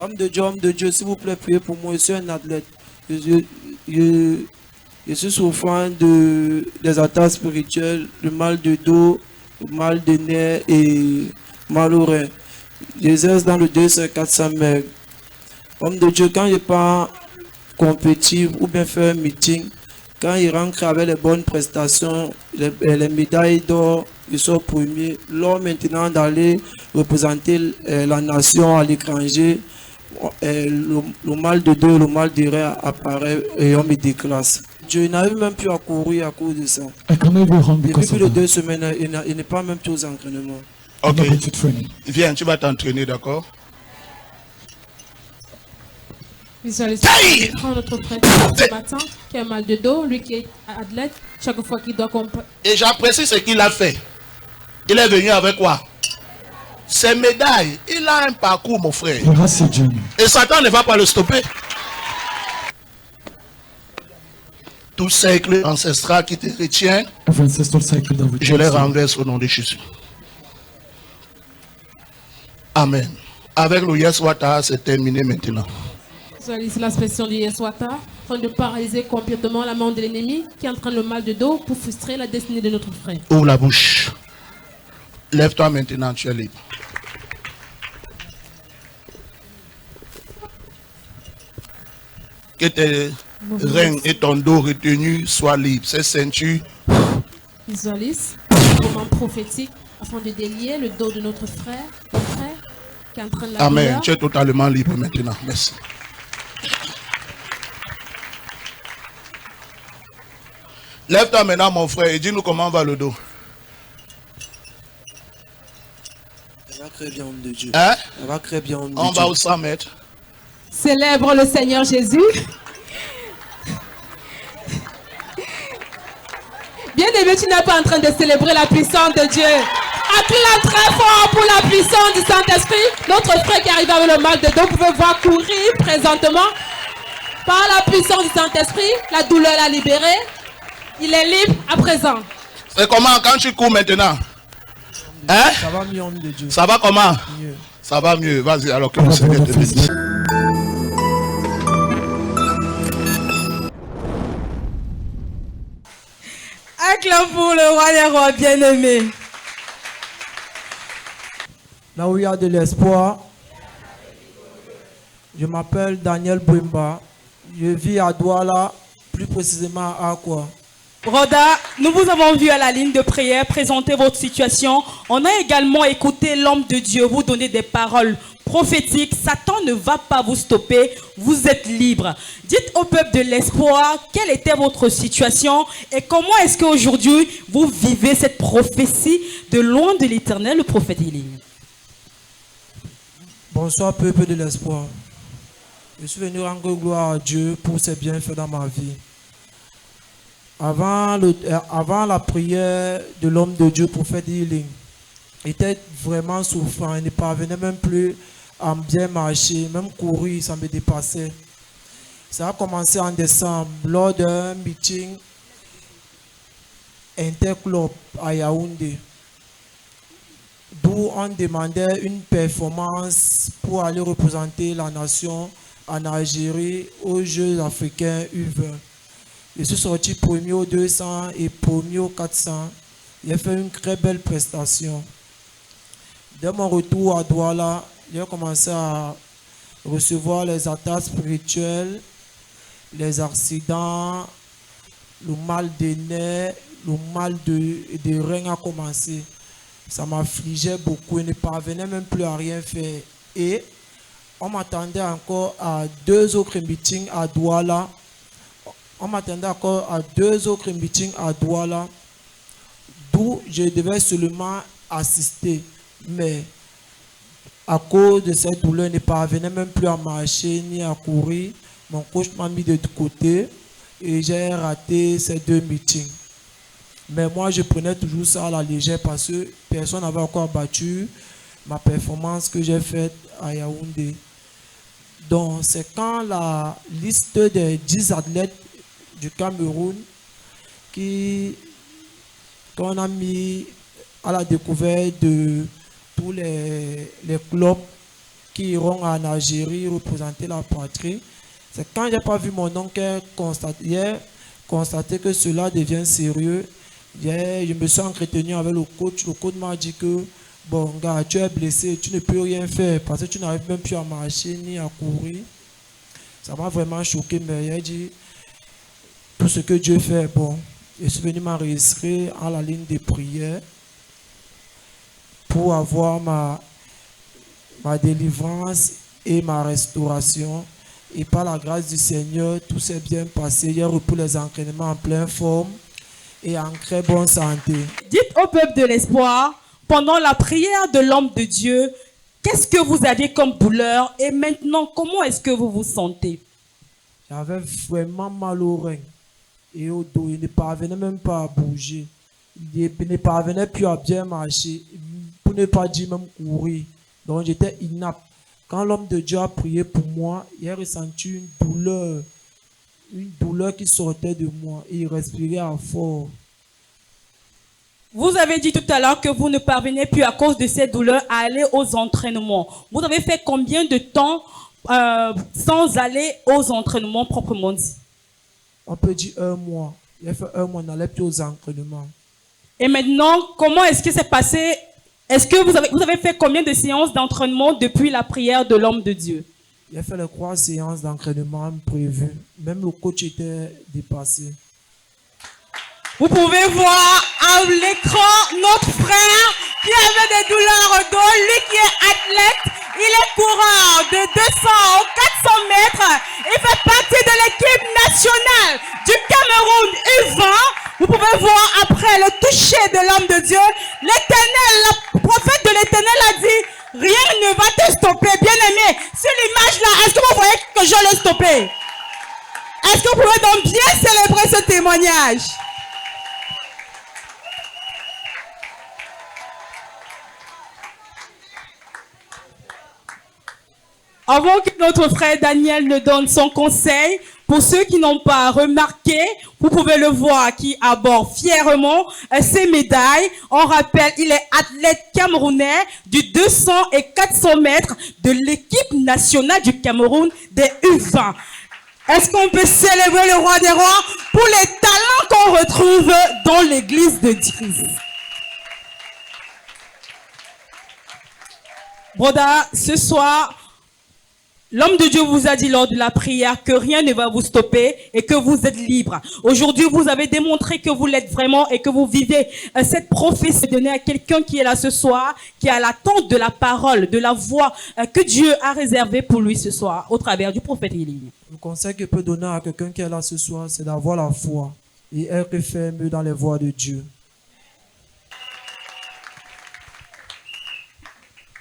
Homme de Dieu, s'il vous plaît, priez pour moi. Je suis un athlète. Je suis souffrant des attaques spirituelles, le mal de dos, le mal de nez et mal au rein. J'exerce dans le 200-400 mètres. Homme de Dieu, quand je pars compétir ou bien faire un meeting, quand il rentre avec les bonnes prestations, les médailles d'or, il sort premier. Lors maintenant d'aller représenter la nation à l'étranger, le mal de dos, le mal de rein apparaît et on me déclasse. Je n'arrive même plus à courir à cause de ça. Depuis plus de 2 semaines, il n'est pas même plus aux entraînements. Ok. Viens, tu vas t'entraîner, d'accord? Visualisez notre frère ce matin qui a mal de dos, lui qui est athlète, chaque fois qu'il doit comprendre. Et j'apprécie ce qu'il a fait. Il est venu avec quoi? Ses médailles. Il a un parcours, mon frère. Et Satan ne va pas le stopper. Tout cercle ancestral qui te retient, je les renverse au nom de Jésus. Amen. Avec le Yeswata, c'est terminé maintenant. Visualisez l'expression du Yeswata, en train de paralyser complètement la main de l'ennemi qui entraîne le mal de dos pour frustrer la destinée de notre frère. Ouvre la bouche. Lève-toi maintenant, tu es libre. Que tes reins et ton dos retenus soient libres. Ces ceintures. Visualise un moment prophétique afin de délier le dos de notre frère, qui est en train de la Amen. douleur. Tu es totalement libre maintenant. Merci. Lève-toi maintenant, mon frère, et dis-nous comment va le dos. Ça va très bien, homme de Dieu. Hein? Ça va très bien, homme de On Dieu. va au 100 mètres. Célèbre le Seigneur Jésus. Bien-aimé, tu n'es pas en train de célébrer la puissance de Dieu. Acclame très fort pour la puissance du Saint-Esprit. Notre frère qui arrive avec le mal de dos, vous pouvez voir courir présentement. Par la puissance du Saint-Esprit, la douleur l'a libéré. Il est libre à présent. C'est comment quand tu cours maintenant? Hein? Ça va mieux, homme de Dieu. Ça va comment? Mieux. Ça va mieux. Vas-y, alors que le Seigneur te bénisse. Acclame pour le roi des rois bien-aimé. Là où il y a de l'espoir, je m'appelle Daniel Bouimba. Je vis à Douala, plus précisément à Akwa. Rhoda, nous vous avons vu à la ligne de prière présenter votre situation. On a également écouté l'homme de Dieu vous donner des paroles prophétiques. Satan ne va pas vous stopper. Vous êtes libre. Dites au peuple de l'espoir quelle était votre situation et comment est-ce qu'aujourd'hui vous vivez cette prophétie de loin de l'Éternel, le prophète Élie. Bonsoir, peuple de l'espoir. Je suis venu rendre gloire à Dieu pour ses bienfaits dans ma vie. Avant la prière de l'homme de Dieu, prophète Healing, il était vraiment souffrant. Il ne parvenait même plus à bien marcher, même courir, ça me dépassait. Ça a commencé en décembre, lors d'un meeting interclub à Yaoundé, d'où on demandait une performance pour aller représenter la nation en Algérie aux Jeux africains U20. Je suis sorti premier au 200 et premier au 400. J'ai fait une très belle prestation. Dès mon retour à Douala, j'ai commencé à recevoir les attaques spirituelles, les accidents, le mal des nerfs, le mal de reins a commencé. Ça m'affligeait beaucoup et ne parvenait même plus à rien faire. Et on m'attendait encore à 2 autres meetings à Douala. On m'attendait encore à 2 autres meetings à Douala, d'où je devais seulement assister. Mais à cause de cette douleur, je ne parvenais même plus à marcher ni à courir. Mon coach m'a mis de côté et j'ai raté ces 2 meetings. Mais moi, je prenais toujours ça à la légère parce que personne n'avait encore battu ma performance que j'ai faite à Yaoundé. Donc, c'est quand la liste des 10 athlètes du Cameroun qu'on a mis à la découverte de tous les clubs qui iront en Algérie représenter la patrie. C'est quand j'ai pas vu mon oncle constater que cela devient sérieux. Je me suis entretenu avec le coach. Le coach m'a dit que bon gars, tu es blessé, tu ne peux rien faire parce que tu n'arrives même plus à marcher ni à courir. Ça m'a vraiment choqué, mais il a dit tout ce que Dieu fait, bon. Je suis venu m'enregistrer à la ligne de prière pour avoir ma délivrance et ma restauration. Et par la grâce du Seigneur, tout s'est bien passé. J'ai repris les entraînements en pleine forme et en très bonne santé. Dites au peuple de l'espoir, pendant la prière de l'homme de Dieu, qu'est-ce que vous aviez comme douleur et maintenant, comment est-ce que vous vous sentez? J'avais vraiment mal au rein et au dos. Il ne parvenait même pas à bouger. Il ne parvenait plus à bien marcher, pour ne pas dire même courir. Donc j'étais inapte. Quand l'homme de Dieu a prié pour moi, il a ressenti une douleur qui sortait de moi et il respirait à fort. Vous avez dit tout à l'heure que vous ne parvenez plus à cause de ces douleurs à aller aux entraînements. Vous avez fait combien de temps sans aller aux entraînements proprement dit? On peut dire 1 mois. Il a fait 1 mois, on n'allait plus aux entraînements. Et maintenant, comment est-ce que c'est passé? Est-ce que vous avez fait combien de séances d'entraînement depuis la prière de l'homme de Dieu? Il a fait les 3 séances d'entraînement prévues. Même le coach était dépassé. Vous pouvez voir à l'écran notre frère qui avait des douleurs au dos, lui qui est athlète, il est coureur de 200 ou 400 mètres, il fait partie de l'équipe nationale du Cameroun U20. Vous pouvez voir après le toucher de l'homme de Dieu, l'Éternel, le prophète de l'Éternel a dit, rien ne va te stopper, bien-aimé. Sur l'image là, est-ce que vous voyez que je l'ai stoppé? Est-ce que vous pouvez donc bien célébrer ce témoignage? Avant que notre frère Daniel ne donne son conseil, pour ceux qui n'ont pas remarqué, vous pouvez le voir qui aborde fièrement ses médailles. On rappelle, il est athlète camerounais du 200 et 400 mètres de l'équipe nationale du Cameroun des U20. Est-ce qu'on peut célébrer le roi des rois pour les talents qu'on retrouve dans l'église de Christ? Broda, ce soir, l'homme de Dieu vous a dit lors de la prière que rien ne va vous stopper et que vous êtes libre. Aujourd'hui, vous avez démontré que vous l'êtes vraiment et que vous vivez cette prophétie donnée à quelqu'un qui est là ce soir, qui a l'attente de la parole, de la voix que Dieu a réservée pour lui ce soir au travers du prophète Élie. Le conseil que je peux donner à quelqu'un qui est là ce soir, c'est d'avoir la foi et être ferme dans les voies de Dieu.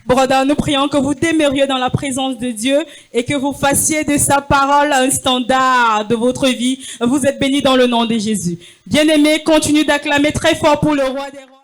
Broda, nous prions que vous demeuriez dans la présence de Dieu et que vous fassiez de sa parole un standard de votre vie. Vous êtes bénis dans le nom de Jésus. Bien-aimés, continuez d'acclamer très fort pour le roi des rois.